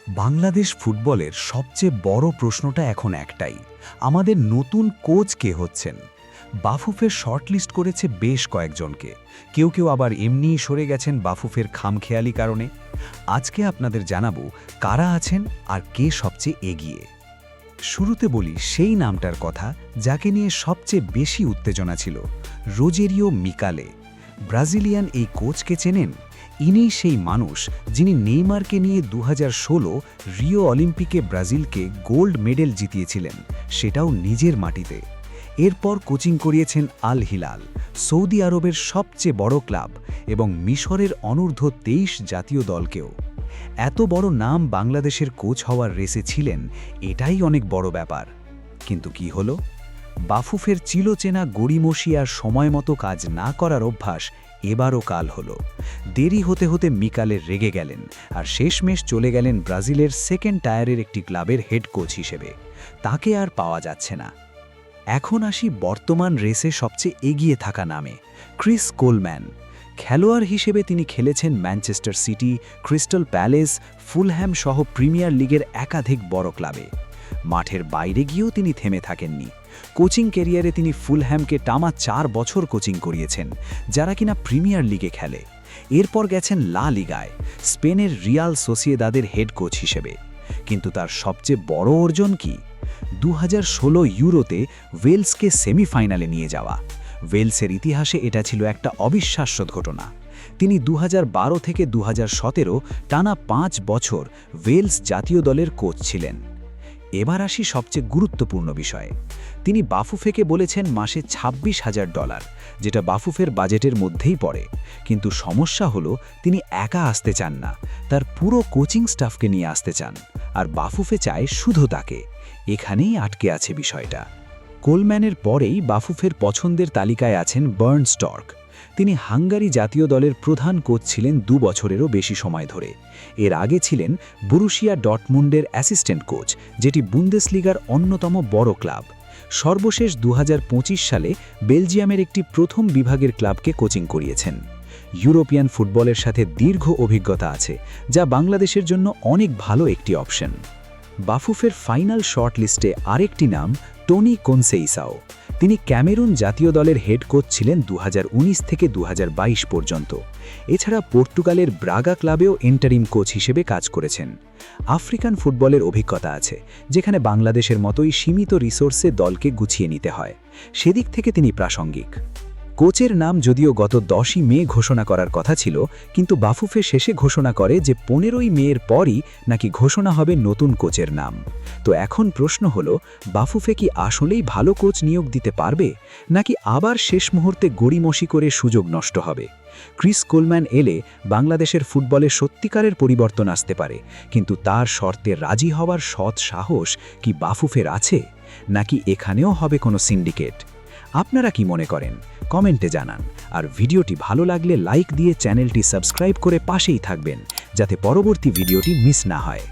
বাংলাদেশ ফুটবলের সবচেয়ে বড় প্রশ্নটা এখন একটাই, আমাদের নতুন কোচ কে হচ্ছেন। বাফুফের শর্টলিস্ট করেছে বেশ কয়েকজনকে, কেউ কেউ আবার এমনিই সরে গেছেন বাফুফের খামখেয়ালি কারণে। আজকে আপনাদের জানাবো কারা আছেন আর কে সবচেয়ে এগিয়ে। শুরুতে বলি সেই নামটার কথা যাকে নিয়ে সবচেয়ে বেশি উত্তেজনা ছিল, রোজেরিও মিকালে। ব্রাজিলিয়ান এই কোচকে চেনেন? ইনিই সেই মানুষ যিনি নেইমারকে নিয়ে 2016 রিও অলিম্পিকে ব্রাজিলকে গোল্ড মেডেল জিতিয়েছিলেন, সেটাও নিজের মাটিতে। এরপর কোচিং করিয়েছেন আল হিলাল, সৌদি আরবের সবচেয়ে বড় ক্লাব, এবং মিশরের অনূর্ধ্ব 23 জাতীয় দলকেও। এত বড় নাম বাংলাদেশের কোচ হওয়ার রেসে ছিলেন, এটাই অনেক বড় ব্যাপার। কিন্তু কি হলো? বাফুফের চিরচেনা গড়িমসি আর সময়মতো কাজ না করার অভ্যাস এবারও কাল হলো। দেরি হতে হতে মিকালে রেগে গেলেন আর শেষমেশ চলে গেলেন ব্রাজিলের সেকেন্ড টায়ারের একটি ক্লাবের হেড কোচ হিসেবে। তাকে আর পাওয়া যাচ্ছে না। এখন আসি বর্তমান রেসে সবচেয়ে এগিয়ে থাকা নামে, ক্রিস কোলম্যান। খেলোয়াড় হিসেবে তিনি খেলেছেন Manchester city, crystal palace, Fulham সহ প্রিমিয়ার লিগের একাধিক বড় ক্লাবে। মাঠের বাইরে গিয়েও তিনি থেমে থাকেননি। কোচিং ক্যারিয়ারে তিনি ফুলহ্যামকে টানা 4 বছর কোচিং করিয়েছেন, যারা কিনা প্রিমিয়ার লিগে খেলে। এরপর গেছেন লা লিগায়, স্পেনের রিয়াল সোসিয়েদাদের হেড কোচ হিসেবে। কিন্তু তার সবচেয়ে বড় অর্জন কি? 2016 ইউরোতে ওয়েলসকে সেমিফাইনালে নিয়ে যাওয়া। ওয়েলসের ইতিহাসে এটা ছিল একটা অবিশ্বাস্য ঘটনা। তিনি 2012 থেকে 2017 টানা 5 বছর ওয়েলস জাতীয় দলের কোচ ছিলেন। এবার আসি সবচেয়ে গুরুত্বপূর্ণ বিষয়ে। তিনি বাফুফেকে বলেছেন মাসে $26,000, যেটা বাফুফের বাজেটের মধ্যেই পড়ে। কিন্তু সমস্যা হলো তিনি একা আসতে চান না, তার পুরো কোচিং স্টাফকে নিয়ে আসতে চান, আর বাফুফে চায় শুধু তাকে। এখানেই আটকে আছে বিষয়টা। কোলম্যানের পরেই বাফুফের পছন্দের তালিকায় আছেন বার্ন স্টর্ক। তিনি হাঙ্গারি জাতীয় দলের প্রধান কোচ ছিলেন 2 বছরেরও বেশি সময় ধরে। এর আগে ছিলেন বরুশিয়া ডর্টমুন্ডের অ্যাসিস্ট্যান্ট কোচ, যেটি বুন্দেসলিগার অন্যতম বড় ক্লাব। সর্বশেষ 2025 সালে বেলজিয়ামের একটি প্রথম বিভাগের ক্লাবকে কোচিং করিয়েছেন। ইউরোপিয়ান ফুটবলের সাথে দীর্ঘ অভিজ্ঞতা আছে, যা বাংলাদেশের জন্য অনেক ভালো একটি অপশন। বাফুফের ফাইনাল শর্ট লিস্টে আরেকটি নাম টনি কনসেইসাও। তিনি ক্যামেরুন জাতীয় দলের হেড কোচ ছিলেন 2019 থেকে 2022 পর্যন্ত। এছাড়া পর্তুগালের ব্রাগা ক্লাবেও ইন্টারিম কোচ হিসেবে কাজ করেছেন। আফ্রিকান ফুটবলের অভিজ্ঞতা আছে, যেখানে বাংলাদেশের মতোই সীমিত রিসোর্সে দলকে গুছিয়ে নিতে হয়। সেদিক থেকে তিনি প্রাসঙ্গিক। কোচের নাম যদিও গত 10ই মে ঘোষণা করার কথা ছিল, কিন্তু বাফুফে শেষে ঘোষণা করে যে 15ই মের পরই নাকি ঘোষণা হবে নতুন কোচের নাম। তো এখন প্রশ্ন হলো, বাফুফে কি আসলেই ভালো কোচ নিয়োগ দিতে পারবে, নাকি আবার শেষ মুহূর্তে গড়িমসি করে সুযোগ নষ্ট হবে? ক্রিস কোলম্যান এলে বাংলাদেশের ফুটবলে সত্যিকারের পরিবর্তন আসতে পারে, কিন্তু তার শর্তে রাজি হওয়ার সৎ সাহস কি বাফুফের আছে, নাকি এখানেও হবে কোনো সিন্ডিকেট? আপনারা কি মনে করেন? কমেন্টে জানান। আর ভিডিওটি ভালো লাগলে লাইক দিয়ে চ্যানেলটি সাবস্ক্রাইব করে পাশেই থাকবেন, যাতে পরবর্তী ভিডিওটি মিস না হয়।